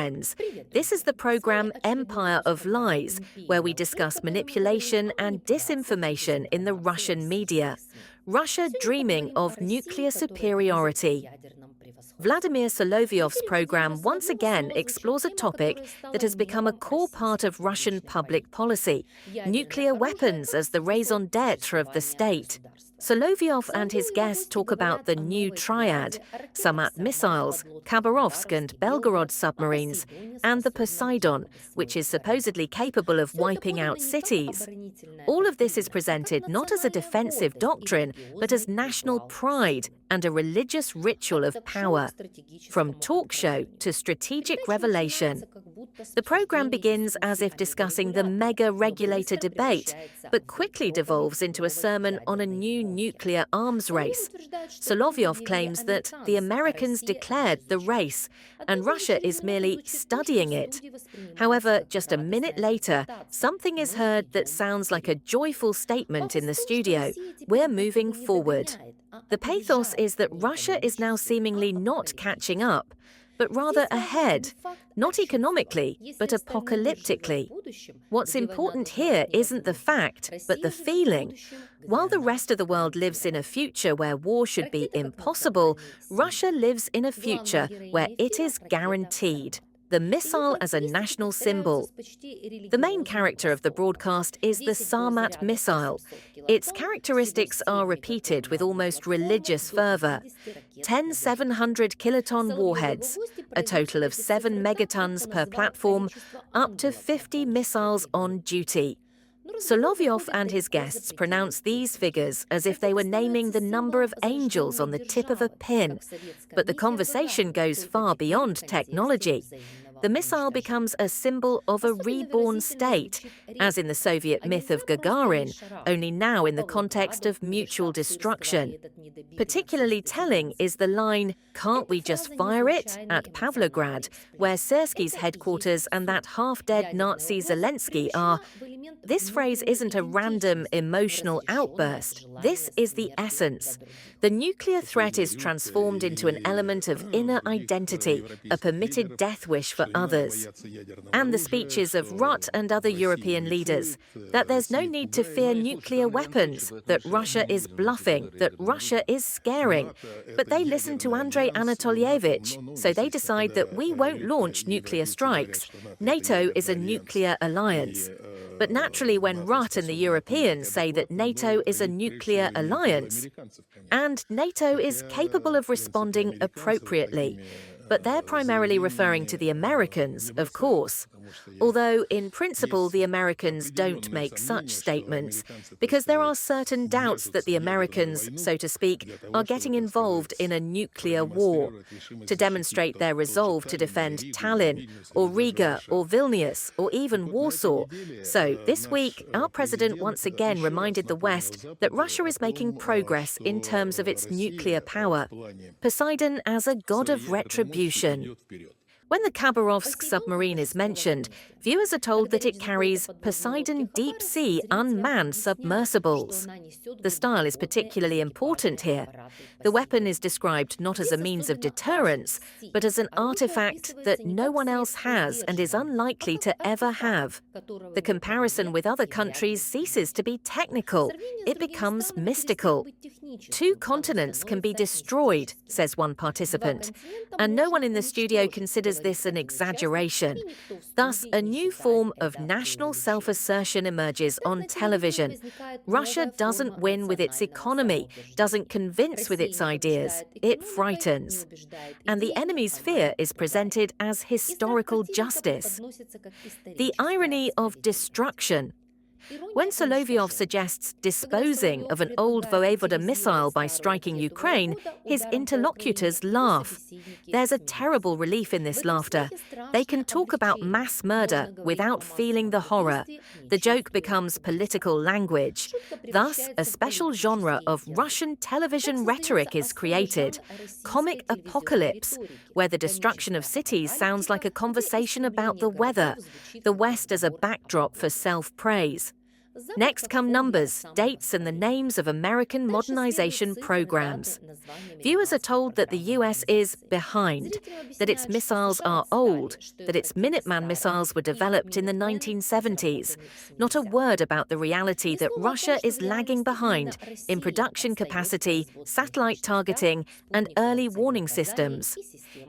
friends. This is the program Empire of Lies, where we discuss manipulation and disinformation in the Russian media. Russia dreaming of nuclear superiority. Vladimir Solovyov's program once again explores a topic that has become a core part of Russian public policy: nuclear weapons as the raison d'etre of the state. Solovyov and his guests talk about the new triad, Sarmat missiles, Khabarovsk and Belgorod submarines, and the Poseidon, which is supposedly capable of wiping out cities. All of this is presented not as a defensive doctrine, but as national pride and a religious ritual of power. From talk show to strategic revelation. The program begins as if discussing the mega-regulator debate, but quickly devolves into a sermon on a new nuclear arms race. Solovyov claims that the Americans declared the race, and Russia is merely studying it. However, just a minute later, something is heard that sounds like a joyful statement in the studio: "We're moving forward." The pathos is that Russia is now seemingly not catching up, but rather ahead, not economically, but apocalyptically. What's important here isn't the fact, but the feeling. While the rest of the world lives in a future where war should be impossible, Russia lives in a future where it is guaranteed. The missile as a national symbol. The main character of the broadcast is the Sarmat missile. Its characteristics are repeated with almost religious fervor. 10 700-kiloton warheads, a total of 7 megatons per platform, up to 50 missiles on duty. Solovyov and his guests pronounce these figures as if they were naming the number of angels on the tip of a pin. But the conversation goes far beyond technology. The missile becomes a symbol of a reborn state, as in the Soviet myth of Gagarin, only now in the context of mutual destruction. Particularly telling is the line, "Can't we just fire it?" at Pavlograd, where Syrsky's headquarters and that half-dead Nazi Zelensky are. This phrase isn't a random emotional outburst. This is the essence. The nuclear threat is transformed into an element of inner identity, a permitted death wish for others. And the speeches of Rutte and other European leaders, that there's no need to fear nuclear weapons, that Russia is bluffing, that Russia is scaring. But they listen to Andrei Anatolievich, so they decide that we won't launch nuclear strikes. NATO is a nuclear alliance. But naturally, when Rutte and the Europeans say that NATO is a nuclear alliance, and NATO is capable of responding appropriately, but they're primarily referring to the Americans, of course. Although, in principle, the Americans don't make such statements, because there are certain doubts that the Americans, so to speak, are getting involved in a nuclear war, to demonstrate their resolve to defend Tallinn, or Riga, or Vilnius, or even Warsaw. So, this week, our president once again reminded the West that Russia is making progress in terms of its nuclear power. Poseidon as a god of retribution. When the Khabarovsk submarine is mentioned, viewers are told that it carries Poseidon deep-sea unmanned submersibles. The style is particularly important here. The weapon is described not as a means of deterrence, but as an artifact that no one else has and is unlikely to ever have. The comparison with other countries ceases to be technical. It becomes mystical. 2 continents can be destroyed, says one participant, and no one in the studio considers this an exaggeration. Thus, a new form of national self-assertion emerges on television. Russia doesn't win with its economy, doesn't convince with its ideas, it frightens. And the enemy's fear is presented as historical justice. The irony of destruction. When Solovyov suggests disposing of an old Voevoda missile by striking Ukraine, his interlocutors laugh. There's a terrible relief in this laughter. They can talk about mass murder without feeling the horror. The joke becomes political language. Thus, a special genre of Russian television rhetoric is created, comic apocalypse, where the destruction of cities sounds like a conversation about the weather, the West as a backdrop for self-praise. Next come numbers, dates, and the names of American modernization programs. Viewers are told that the US is behind, that its missiles are old, that its Minuteman missiles were developed in the 1970s. Not a word about the reality that Russia is lagging behind in production capacity, satellite targeting, and early warning systems.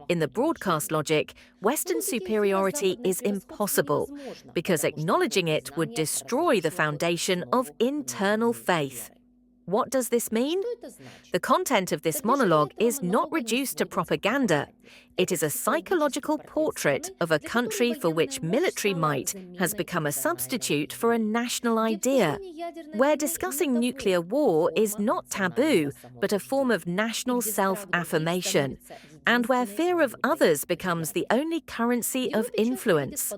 In the broadcast logic, Western superiority is impossible, because acknowledging it would destroy the foundation of internal faith. What does this mean? The content of this monologue is not reduced to propaganda. It is a psychological portrait of a country for which military might has become a substitute for a national idea, where discussing nuclear war is not taboo, but a form of national self-affirmation, and where fear of others becomes the only currency of influence.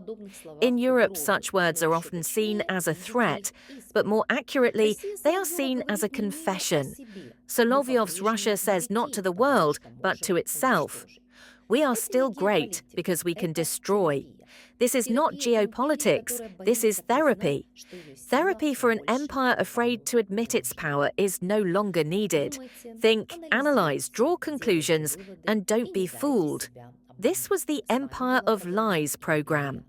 In Europe, such words are often seen as a threat, but more accurately, they are seen as a confession. Solovyov's Russia says not to the world, but to itself. We are still great because we can destroy. This is not geopolitics, this is therapy. Therapy for an empire afraid to admit its power is no longer needed. Think, analyze, draw conclusions, and don't be fooled. This was the Empire of Lies program.